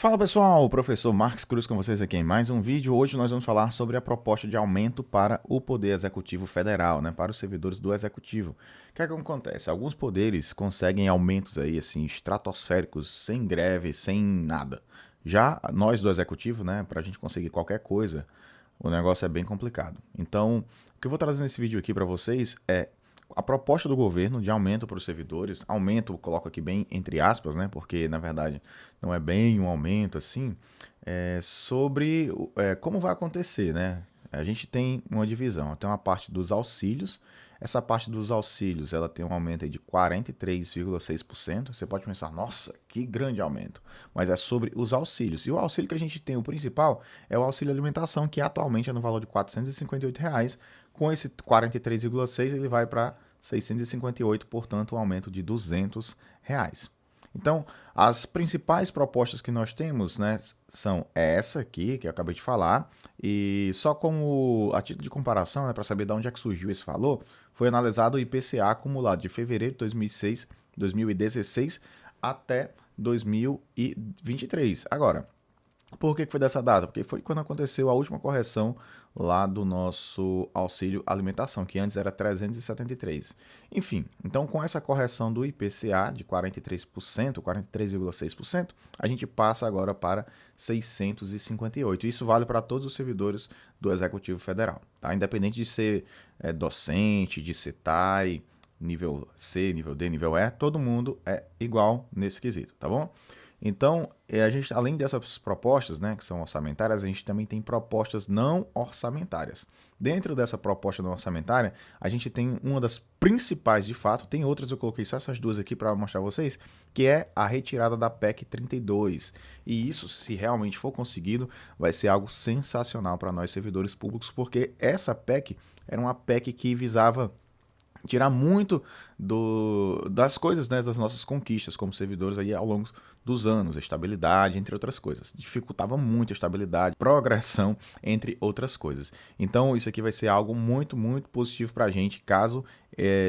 Fala pessoal, o professor Marcos Cruz com vocês aqui em mais um vídeo. Hoje nós vamos falar sobre a proposta de aumento para o Poder Executivo Federal, para os servidores do Executivo. O que é que acontece? Alguns poderes conseguem aumentos aí, assim, estratosféricos, sem greve, sem nada. Já nós do Executivo, para a gente conseguir qualquer coisa, o negócio é bem complicado. Então, o que eu vou trazer nesse vídeo aqui para vocês é a proposta do governo de aumento para os servidores, aumento, coloco aqui bem entre aspas, porque na verdade não é bem um aumento assim, sobre como vai acontecer, A gente tem uma divisão, tem uma parte dos auxílios, essa parte dos auxílios ela tem um aumento aí de 43,6%. Você pode pensar, nossa, que grande aumento, mas é sobre os auxílios. E o auxílio que a gente tem, o principal, é o auxílio alimentação, que atualmente é no valor de R$ 458. Com esse 43,6 ele vai para 658, portanto, um aumento de R$ 200. Então, as principais propostas que nós temos, são essa aqui, que eu acabei de falar, e só como a título de comparação, para saber de onde é que surgiu esse valor, foi analisado o IPCA acumulado de fevereiro de 2016 até 2023. Agora, por que foi dessa data? Porque foi quando aconteceu a última correção lá do nosso auxílio alimentação, que antes era 373. Enfim, então com essa correção do IPCA de 43%, 43,6%, a gente passa agora para 658. Isso vale para todos os servidores do Executivo Federal, tá? Independente de ser docente, de ser TAI, nível C, nível D, nível E, todo mundo é igual nesse quesito, tá bom? Então, a gente, além dessas propostas, que são orçamentárias, a gente também tem propostas não orçamentárias. Dentro dessa proposta não orçamentária, a gente tem uma das principais, de fato, tem outras, eu coloquei só essas duas aqui para mostrar a vocês, que é a retirada da PEC 32. E isso, se realmente for conseguido, vai ser algo sensacional para nós servidores públicos, porque essa PEC era uma PEC que visava tirar muito das coisas, das nossas conquistas como servidores aí ao longo dos anos, estabilidade, entre outras coisas. Dificultava muito a estabilidade, progressão, entre outras coisas. Então, isso aqui vai ser algo muito, muito positivo para a gente, caso,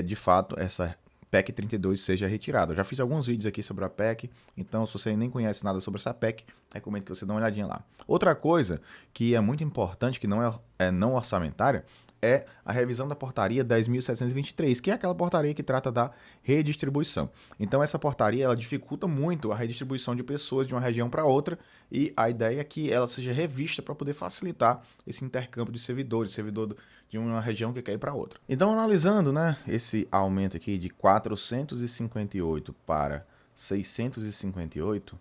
de fato, essa PEC 32 seja retirada. Eu já fiz alguns vídeos aqui sobre a PEC, então se você nem conhece nada sobre essa PEC, recomendo que você dê uma olhadinha lá. Outra coisa que é muito importante, que não é não orçamentária, é a revisão da portaria 10.723, que é aquela portaria que trata da redistribuição. Então essa portaria ela dificulta muito a redistribuição de pessoas de uma região para outra, e a ideia é que ela seja revista para poder facilitar esse intercâmbio de servidores, servidor de uma região que quer ir para outra. Então, analisando esse aumento aqui de 458 para 658,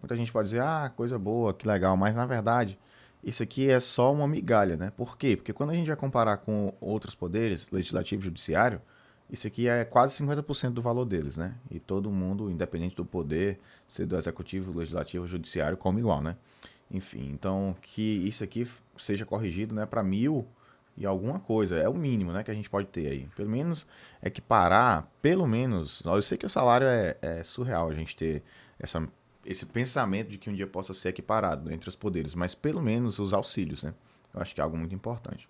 muita gente pode dizer, coisa boa, que legal, mas na verdade isso aqui é só uma migalha, Por quê? Porque quando a gente vai comparar com outros poderes, legislativo e judiciário, isso aqui é quase 50% do valor deles, E todo mundo, independente do poder, ser do executivo, legislativo, judiciário, come igual, Enfim, então que isso aqui seja corrigido, para 1.000 e alguma coisa, é o mínimo, que a gente pode ter aí. Pelo menos equiparar, pelo menos, eu sei que o salário é surreal a gente ter esse pensamento de que um dia possa ser equiparado entre os poderes, mas pelo menos os auxílios, Eu acho que é algo muito importante.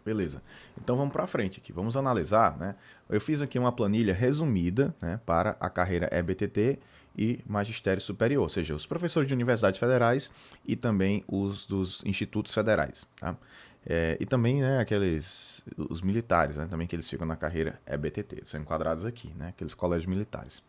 Beleza, então vamos para frente aqui, vamos analisar, Eu fiz aqui uma planilha resumida, para a carreira EBTT e Magistério Superior, ou seja, os professores de universidades federais e também os dos institutos federais, tá? E também, os militares, também que eles ficam na carreira EBTT, são enquadrados aqui, Aqueles colégios militares.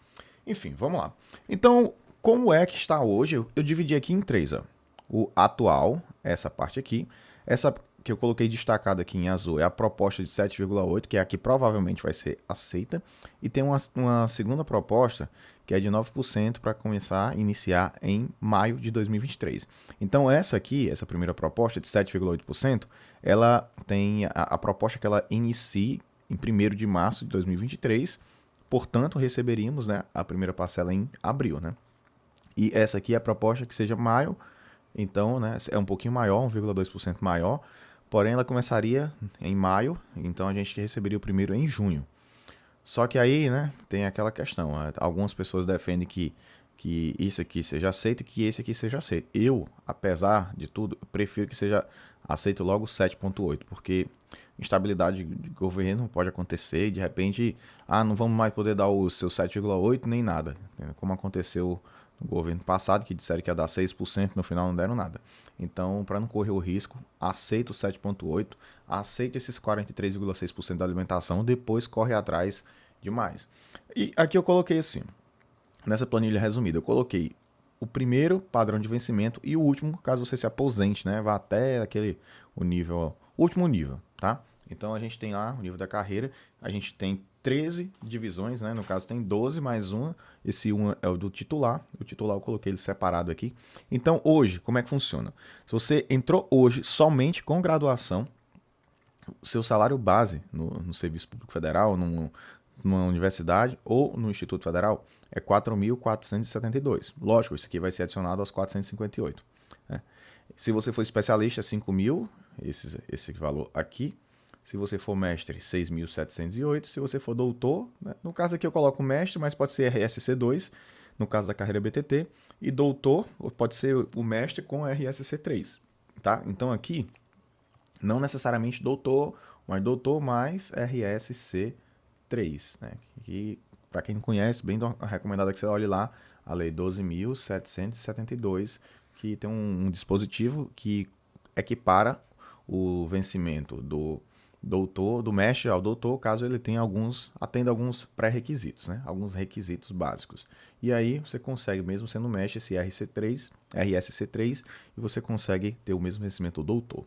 Enfim, vamos lá. Então, como é que está hoje? Eu dividi aqui em três, ó. O atual, essa parte aqui. Essa que eu coloquei destacada aqui em azul é a proposta de 7,8, que é a que provavelmente vai ser aceita. E tem uma segunda proposta, que é de 9% para começar a iniciar em maio de 2023. Então essa aqui, essa primeira proposta de 7,8%, ela tem a proposta que ela inicie em 1º de março de 2023. Portanto, receberíamos a primeira parcela em abril, E essa aqui é a proposta que seja maio, então é um pouquinho maior, 1,2% maior, porém ela começaria em maio, então a gente receberia o primeiro em junho. Só que aí tem aquela questão, algumas pessoas defendem que isso aqui seja aceito e que esse aqui seja aceito. Eu, apesar de tudo, prefiro que seja aceito logo 7,8, porque instabilidade de governo pode acontecer e de repente, não vamos mais poder dar o seu 7,8 nem nada, como aconteceu no governo passado, que disseram que ia dar 6%, no final não deram nada. Então, para não correr o risco, aceita o 7,8%, aceita esses 43,6% da alimentação, depois corre atrás de mais. E aqui eu coloquei assim, nessa planilha resumida, eu coloquei o primeiro padrão de vencimento e o último, caso você se aposente, né? Vá até o último nível, tá? Então a gente tem lá o nível da carreira, a gente tem 13 divisões, né? No caso tem 12 mais uma, esse 1 é o do titular, o titular eu coloquei ele separado aqui. Então hoje, como é que funciona? Se você entrou hoje somente com graduação, o seu salário base no Serviço Público Federal, numa universidade ou no Instituto Federal é 4.472. Lógico, isso aqui vai ser adicionado aos 458. Né? Se você for especialista, 5.000, esse valor aqui. Se você for mestre, 6.708. Se você for doutor, né? No caso aqui eu coloco mestre, mas pode ser RSC2, no caso da carreira BTT. E doutor, pode ser o mestre com RSC3. Tá? Então aqui, não necessariamente doutor, mas doutor mais RSC3. Né? Que, para quem não conhece, bem recomendado que você olhe lá, a Lei 12.772, que tem um dispositivo que equipara o vencimento do doutor, do mestre ao doutor, caso ele tenha atenda alguns pré-requisitos, né? Alguns requisitos básicos. E aí você consegue, mesmo sendo mestre, esse RSC3, e você consegue ter o mesmo vencimento do doutor.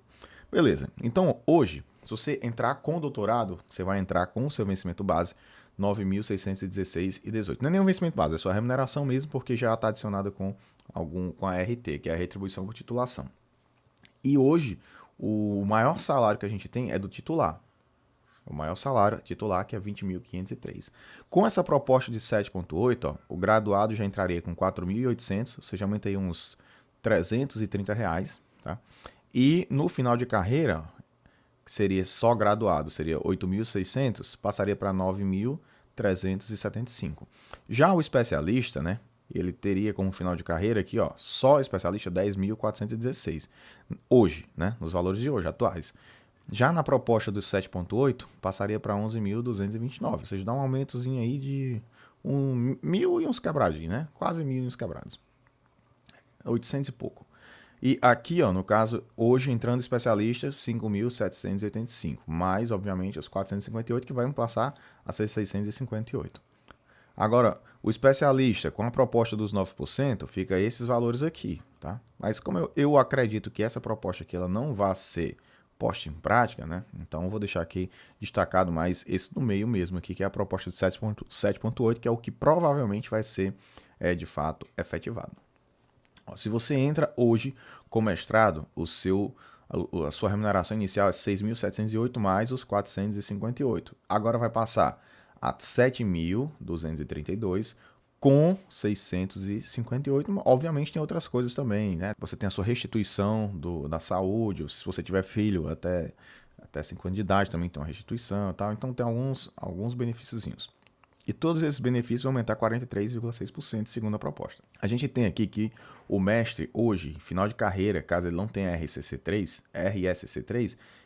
Beleza, então hoje, se você entrar com doutorado, você vai entrar com o seu vencimento base, 9.616,18. Não é nenhum vencimento base, é só a remuneração mesmo, porque já está adicionada com a RT, que é a retribuição por titulação. E hoje, o maior salário que a gente tem é do titular. O maior salário titular, que é 20.503. Com essa proposta de 7,8, o graduado já entraria com 4.800, ou seja, aumenta aí uns R$330, tá? E no final de carreira, que seria só graduado, seria 8.600, passaria para 9.375. Já o especialista, né? Ele teria como final de carreira aqui, ó, só especialista 10.416. Hoje, né? Nos valores de hoje, atuais. Já na proposta dos 7,8, passaria para 11.229. Ou seja, dá um aumentozinho aí de 1.000 e uns quebradinhos, né? Quase 1.000 e uns quebrados. 800 e pouco. E aqui, ó, no caso, hoje entrando especialista, 5.785. Mais, obviamente, os 458 que vão passar a ser 658. Agora, o especialista, com a proposta dos 9%, fica esses valores aqui, tá? Mas como eu acredito que essa proposta aqui ela não vai ser posta em prática, né? Então eu vou deixar aqui destacado mais esse do meio mesmo aqui, que é a proposta de 7,8, que é o que provavelmente vai ser, de fato, efetivado. Ó, se você entra hoje com mestrado, a sua remuneração inicial é 6.708 mais os 458. Agora vai passar a 7.232 com 658. Obviamente tem outras coisas também, né? Você tem a sua restituição da saúde, se você tiver filho até 5 anos de idade também tem uma restituição e tal. Então tem alguns benefíciozinhos. E todos esses benefícios vão aumentar 43,6% segundo a proposta. A gente tem aqui que o mestre hoje, final de carreira, caso ele não tenha RSC3,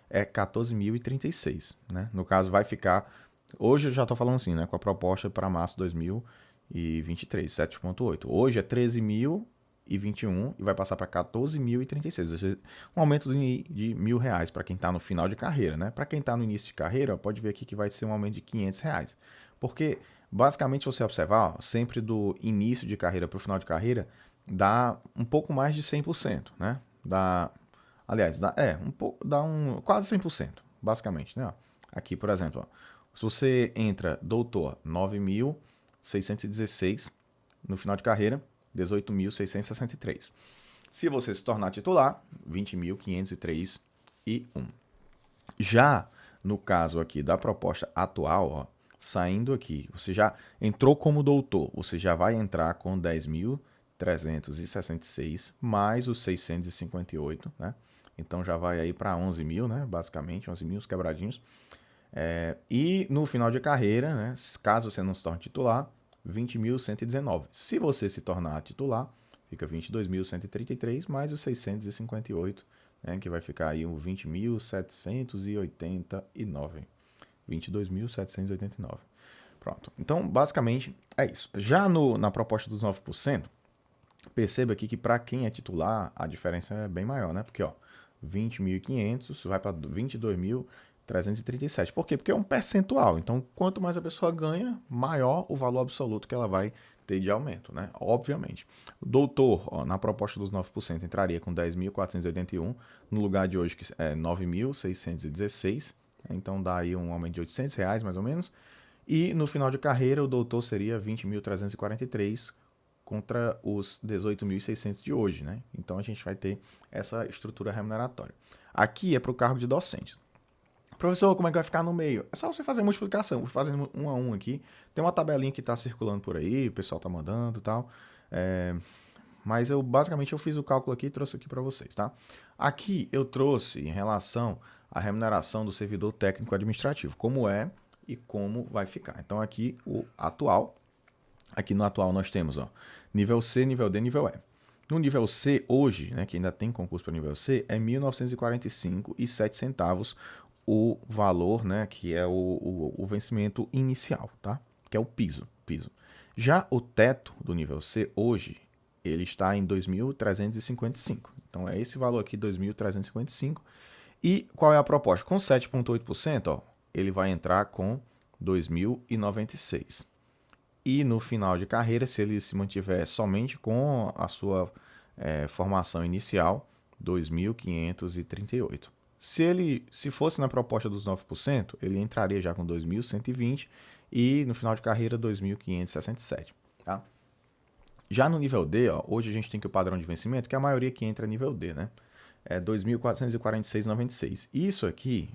é 14.036, né? No caso vai ficar, hoje eu já estou falando assim, né, com a proposta para março de 2023, 7,8. Hoje é 13.021 e vai passar para 14.036, ou seja, um aumento de R$1.000 para quem está no final de carreira, né? Para quem está no início de carreira, pode ver aqui que vai ser um aumento de R$500. Porque, basicamente, se você observar, ó, sempre do início de carreira para o final de carreira, dá um pouco mais de 100%, né? Aliás, dá quase 100%, basicamente, né? Aqui, por exemplo, ó, se você entra doutor, 9.616, no final de carreira, 18.663. Se você se tornar titular, 20.503,1. Já no caso aqui da proposta atual, ó, saindo aqui, você já entrou como doutor, você já vai entrar com 10.366 mais os 658, né? Então já vai aí para 11.000, né? Basicamente, 11.000 os quebradinhos. E no final de carreira, né? Caso você não se torne titular, 20.119. Se você se tornar titular, fica 22.133 mais os 658, né? Que vai ficar aí o 20.789. 22.789. Pronto. Então, basicamente, é isso. Já na proposta dos 9%, Perceba aqui que para quem é titular, a diferença é bem maior, né? Porque, ó, 20.500 vai para 22.337. Por quê? Porque é um percentual. Então, quanto mais a pessoa ganha, maior o valor absoluto que ela vai ter de aumento, né? Obviamente. O doutor, ó, na proposta dos 9%, entraria com 10.481, no lugar de hoje, que é 9.616. Então, dá aí um aumento de R$ 800, mais ou menos. E no final de carreira, o doutor seria 20.343 contra os 18.600 de hoje, né? Então a gente vai ter essa estrutura remuneratória. Aqui é para o cargo de docente. Professor, como é que vai ficar no meio? É só você fazer multiplicação. Vou fazendo um a um aqui. Tem uma tabelinha que está circulando por aí, o pessoal está mandando e tal. Mas basicamente eu fiz o cálculo aqui e trouxe aqui para vocês, tá? Aqui eu trouxe em relação à remuneração do servidor técnico administrativo, como é e como vai ficar. Então aqui o atual. Aqui no atual nós temos, ó, nível C, nível D, nível E. No nível C, hoje, né, que ainda tem concurso para nível C, é R$ 1.945,07 o valor, né, que é o vencimento inicial, tá? Que é o piso. Já o teto do nível C, hoje, ele está em 2.355. Então, é esse valor aqui, 2.355. E qual é a proposta? Com 7,8%, ó, ele vai entrar com 2.096. E no final de carreira, se ele se mantiver somente com a sua formação inicial, 2.538. Se fosse na proposta dos 9%, ele entraria já com 2.120 e no final de carreira 2.567. Tá? Já no nível D, ó, hoje a gente tem que o padrão de vencimento, que é a maioria que entra nível D, né? É 2.446,96. Isso aqui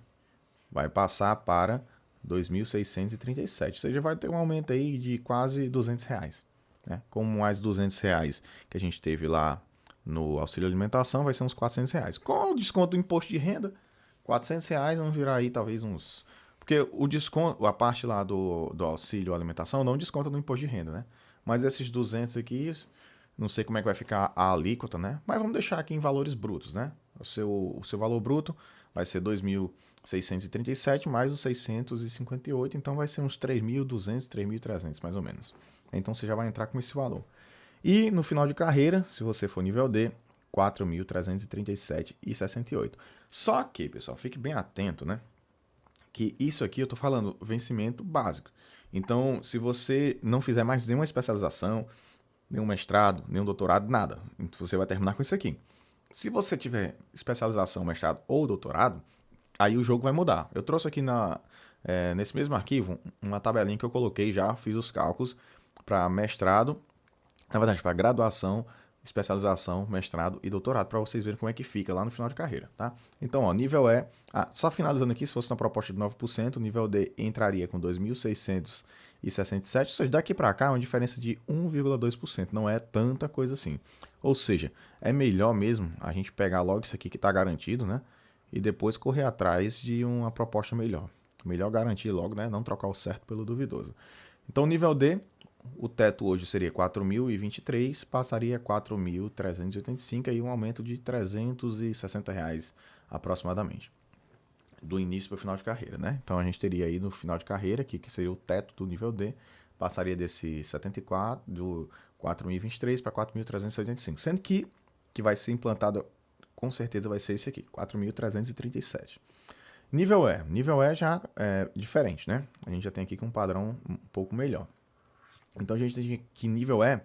vai passar para 2.637, ou seja, vai ter um aumento aí de quase R$ 200, né? Com mais R$ 200 que a gente teve lá no auxílio alimentação, vai ser uns R$ 400. Com o desconto do imposto de renda, R$ 400 vão virar aí talvez uns... Porque o desconto, a parte lá do auxílio alimentação não desconta no imposto de renda, né? Mas esses 200 aqui, não sei como é que vai ficar a alíquota, né? Mas vamos deixar aqui em valores brutos, né? O seu valor bruto vai ser 2.637 mais os 658, então vai ser uns 3.200, 3.300 mais ou menos. Então você já vai entrar com esse valor. E no final de carreira, se você for nível D, 4.337,68. Só que, pessoal, fique bem atento, né? Que isso aqui eu estou falando vencimento básico. Então, se você não fizer mais nenhuma especialização, nenhum mestrado, nenhum doutorado, nada, você vai terminar com isso aqui. Se você tiver especialização, mestrado ou doutorado, aí o jogo vai mudar. Eu trouxe aqui nesse mesmo arquivo uma tabelinha que eu coloquei já, fiz os cálculos para mestrado, na verdade, para graduação, especialização, mestrado e doutorado, para vocês verem como é que fica lá no final de carreira, tá? Então, ó, nível E, só finalizando aqui, se fosse na proposta de 9%, o nível D entraria com 2.667, ou seja, daqui para cá é uma diferença de 1,2%, não é tanta coisa assim. Ou seja, é melhor mesmo a gente pegar logo isso aqui que está garantido, né? E depois correr atrás de uma proposta melhor. Melhor garantir logo, né? Não trocar o certo pelo duvidoso. Então, nível D, o teto hoje seria 4.023, passaria a 4.385, aí um aumento de R$ 360 aproximadamente, do início para o final de carreira, né? Então a gente teria aí no final de carreira, que seria o teto do nível D, passaria desse 74, do 4.023 para 4.375, sendo que vai ser implantado, com certeza vai ser esse aqui, 4.337. Nível E já é diferente, né? A gente já tem aqui com um padrão um pouco melhor. Então a gente tem que nível é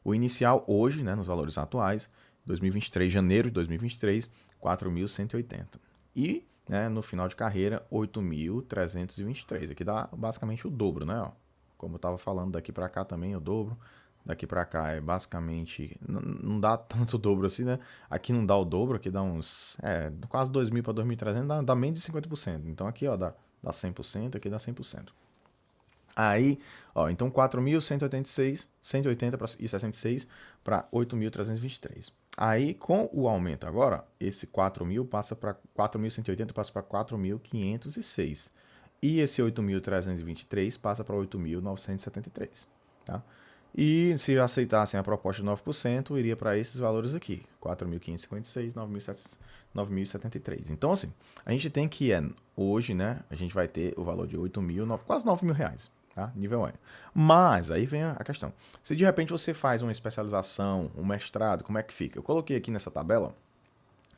o inicial hoje, né, nos valores atuais, 2023, janeiro de 2023, 4.180. E, né, no final de carreira, 8.323. Aqui dá basicamente o dobro, né? Ó. Como eu estava falando, daqui para cá também é o dobro. Daqui para cá é basicamente... Não dá tanto dobro assim, né? Aqui não dá o dobro, aqui dá uns... quase 2.000 para 2.300, dá menos de 50%. Então aqui, ó, dá 100%, aqui dá 100%. Aí, ó, então 4.186, 180,66 para 8.323. Aí, com o aumento agora, esse 4.000 passa para 4.180 passa para 4.506. E esse 8.323 passa para 8.973, tá? E se aceitassem a proposta de 9%, iria para esses valores aqui, 4.556, 9.073. Então, assim, a gente tem que, hoje, né, a gente vai ter o valor de 8.000, quase 9.000 reais. tá? Nível E. Mas, aí vem a questão. Se de repente você faz uma especialização, um mestrado, como é que fica? Eu coloquei aqui nessa tabela,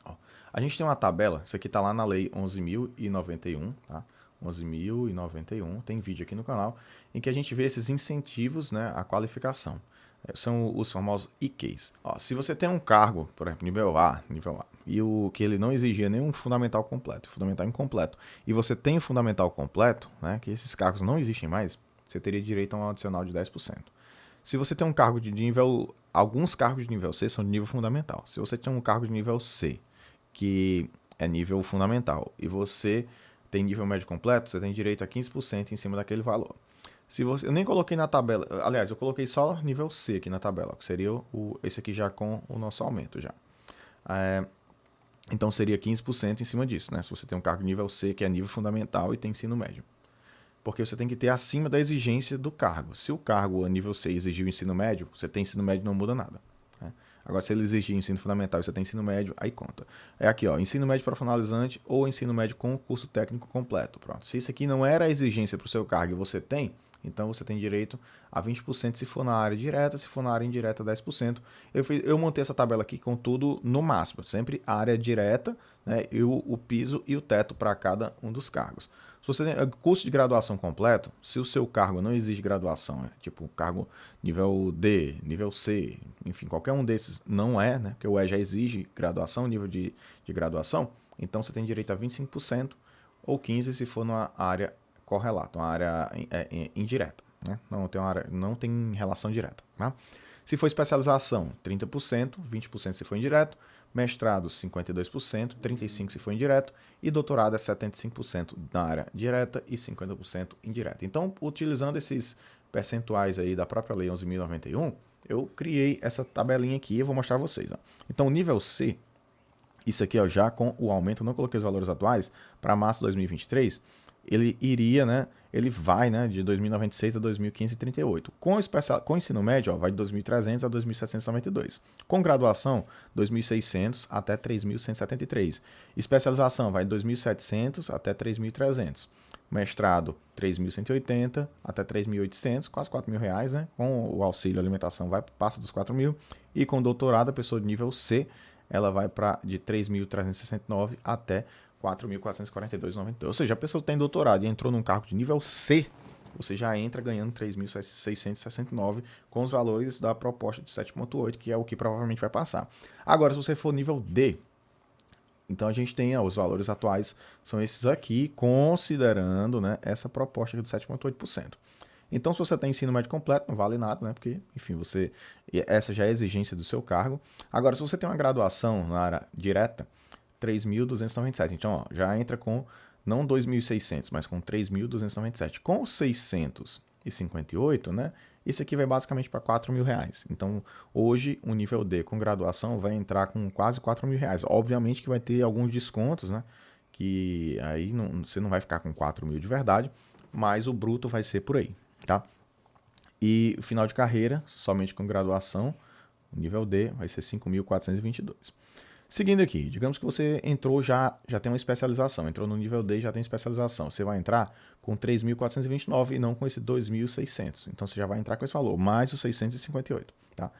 ó, a gente tem uma tabela, isso aqui está lá na lei 11.091, tá? 11.091, tem vídeo aqui no canal, em que a gente vê esses incentivos, né, à qualificação. São os famosos IQs. Ó, se você tem um cargo, por exemplo, nível A, e o que ele não exigia nenhum fundamental completo, fundamental incompleto, e você tem o fundamental completo, né, que esses cargos não existem mais, você teria direito a um adicional de 10%. Se você tem um cargo de nível, alguns cargos de nível C são de nível fundamental. Se você tem um cargo de nível C, que é nível fundamental, e você tem nível médio completo, você tem direito a 15% em cima daquele valor. Se você, eu nem coloquei na tabela, aliás, eu coloquei só nível C aqui na tabela, que seria esse aqui já com o nosso aumento já. Então seria 15% em cima disso, né? Se você tem um cargo nível C, que é nível fundamental e tem ensino médio. Porque você tem que ter acima da exigência do cargo. Se o cargo a nível C exigiu ensino médio, você tem ensino médio, não muda nada. Né? Agora, se ele exigir ensino fundamental e você tem ensino médio, aí conta. É aqui, ó, ensino médio profissionalizante ou ensino médio com curso técnico completo. Pronto. Se isso aqui não era a exigência para o seu cargo e você tem, então você tem direito a 20% se for na área direta, se for na área indireta 10%. Eu montei essa tabela aqui com tudo no máximo, sempre a área direta, né, e o piso e o teto para cada um dos cargos. Se você tem curso de graduação completo, se o seu cargo não exige graduação, tipo cargo nível D, nível C, enfim, qualquer um desses não é, né, porque o E já exige graduação, nível de graduação, então você tem direito a 25% ou 15% se for na área correlato, uma área indireta, né? Não tem relação direta. Tá? Se for especialização, 30%, 20% se for indireto, mestrado 52%, 35% se for indireto, e doutorado é 75% na área direta e 50% indireta. Então, utilizando esses percentuais aí da própria lei 11.091, eu criei essa tabelinha aqui e vou mostrar a vocês. Ó. Então, o nível C, isso aqui ó, já com o aumento, não coloquei os valores atuais, para março de 2023, ele iria, né, ele vai, né, de 2.096 a 2.538. Com ensino médio, ó, vai de 2.300 a 2.792. Com graduação, 2.600 até 3.173. Especialização vai de 2.700 até 3.300. Mestrado, 3.180 até 3.800, quase R$ 4.000, né? Com o auxílio alimentação passa dos 4.000. E com doutorado, a pessoa de nível C, ela vai para de 3.369 até 4.442,92. Ou seja, a pessoa tem doutorado e entrou num cargo de nível C, você já entra ganhando 3.669 com os valores da proposta de 7,8, que é o que provavelmente vai passar. Agora, se você for nível D, então a gente tem os valores atuais, são esses aqui, considerando, né, essa proposta aqui do 7,8%. Então, se você tem ensino médio completo, não vale nada, né? Porque, enfim, essa já é a exigência do seu cargo. Agora, se você tem uma graduação na área direta, 3.297. Então, ó, já entra com não 2.600, mas com 3.297. Com 658, né? Isso aqui vai basicamente para R$ 4.000. Então, hoje, o nível D com graduação vai entrar com quase R$ 4.000. Obviamente que vai ter alguns descontos, né? Que aí você não vai ficar com 4.000 de verdade, mas o bruto vai ser por aí, tá? E o final de carreira, somente com graduação, o nível D vai ser 5.422. Seguindo aqui, digamos que você entrou já tem uma especialização, entrou no nível D e já tem especialização. Você vai entrar com 3.429 e não com esse 2.600. Então você já vai entrar com esse valor, mais os 658. Tá?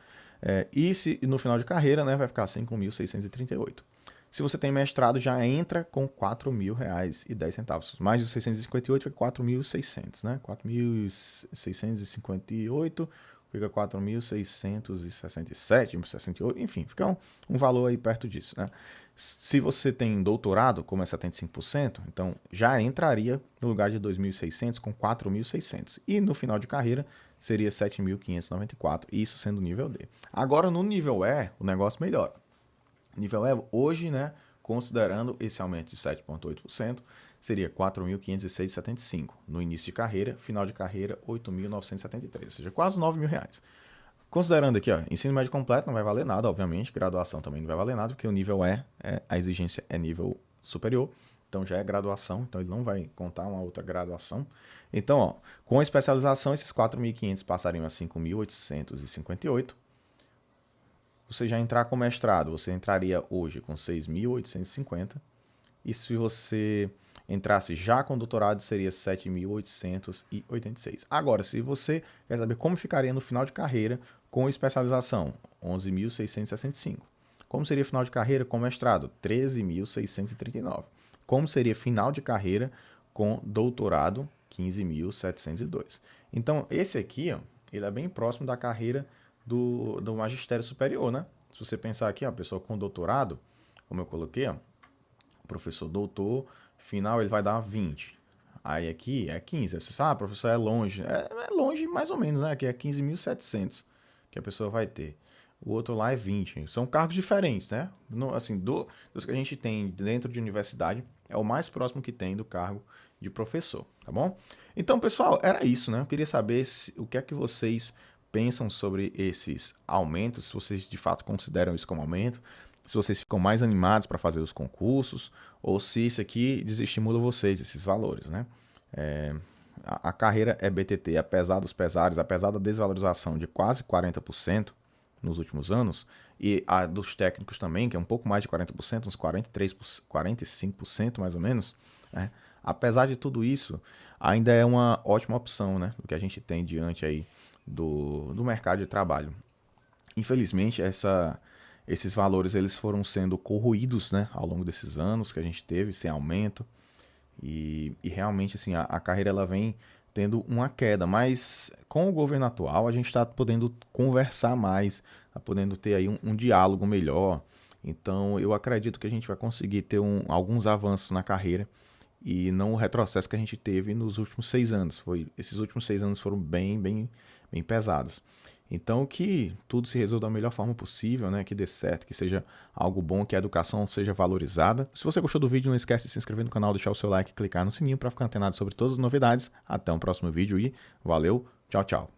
E no final de carreira, né, vai ficar 5.638. Se você tem mestrado, já entra com R$ 4.000,10. Mais os 658 fica 4.600, né? 4.658 fica 4.667, 68, enfim, fica um valor aí perto disso, né? Se você tem doutorado, como é 75%, então já entraria no lugar de 2.600 com 4.600. E no final de carreira seria 7.594, isso sendo nível D. Agora no nível E, o negócio melhora. Nível E, hoje, né, considerando esse aumento de 7,8%, seria 4.506,75. No início de carreira, final de carreira, 8.973, ou seja, quase R$ 9.000. Considerando aqui, ó, ensino médio completo não vai valer nada, obviamente, graduação também não vai valer nada, porque o nível a exigência é nível superior, então já é graduação, então ele não vai contar uma outra graduação. Então, ó, com a especialização, esses 4.500 passariam a 5.858. Você já entrar com mestrado, você entraria hoje com 6.850. E se você entrasse já com doutorado, seria 7.886. Agora, se você quer saber como ficaria no final de carreira com especialização, 11.665. Como seria final de carreira com mestrado? 13.639. Como seria final de carreira com doutorado? 15.702. Então, esse aqui, ó, ele é bem próximo da carreira do magistério superior, né? Se você pensar aqui, ó, a pessoa com doutorado, como eu coloquei, ó, professor doutor, final ele vai dar 20. Aí aqui é 15. Você sabe, professor, é longe. É longe mais ou menos, né? Aqui é 15.700 que a pessoa vai ter. O outro lá é 20. São cargos diferentes, né? Assim, dos que a gente tem dentro de universidade, é o mais próximo que tem do cargo de professor, tá bom? Então, pessoal, era isso, né? Eu queria saber o que é que vocês pensam sobre esses aumentos, se vocês de fato consideram isso como aumento, se vocês ficam mais animados para fazer os concursos, ou se isso aqui desestimula vocês, esses valores, né? A carreira EBTT, apesar dos pesares, apesar da desvalorização de quase 40% nos últimos anos, e a dos técnicos também, que é um pouco mais de 40%, uns 43%, 45% mais ou menos, né? Apesar de tudo isso, ainda é uma ótima opção, né? Do que a gente tem diante aí do mercado de trabalho. Infelizmente, esses valores eles foram sendo corroídos, né, ao longo desses anos que a gente teve, sem aumento, e realmente assim, a carreira ela vem tendo uma queda, mas com o governo atual a gente está podendo conversar mais, tá podendo ter aí um diálogo melhor, então eu acredito que a gente vai conseguir ter alguns avanços na carreira e não o retrocesso que a gente teve nos últimos 6 anos. Esses últimos 6 anos foram bem pesados. Então, que tudo se resolva da melhor forma possível, né? Que dê certo, que seja algo bom, que a educação seja valorizada. Se você gostou do vídeo, não esquece de se inscrever no canal, deixar o seu like e clicar no sininho para ficar antenado sobre todas as novidades. Até o próximo vídeo e valeu, tchau, tchau.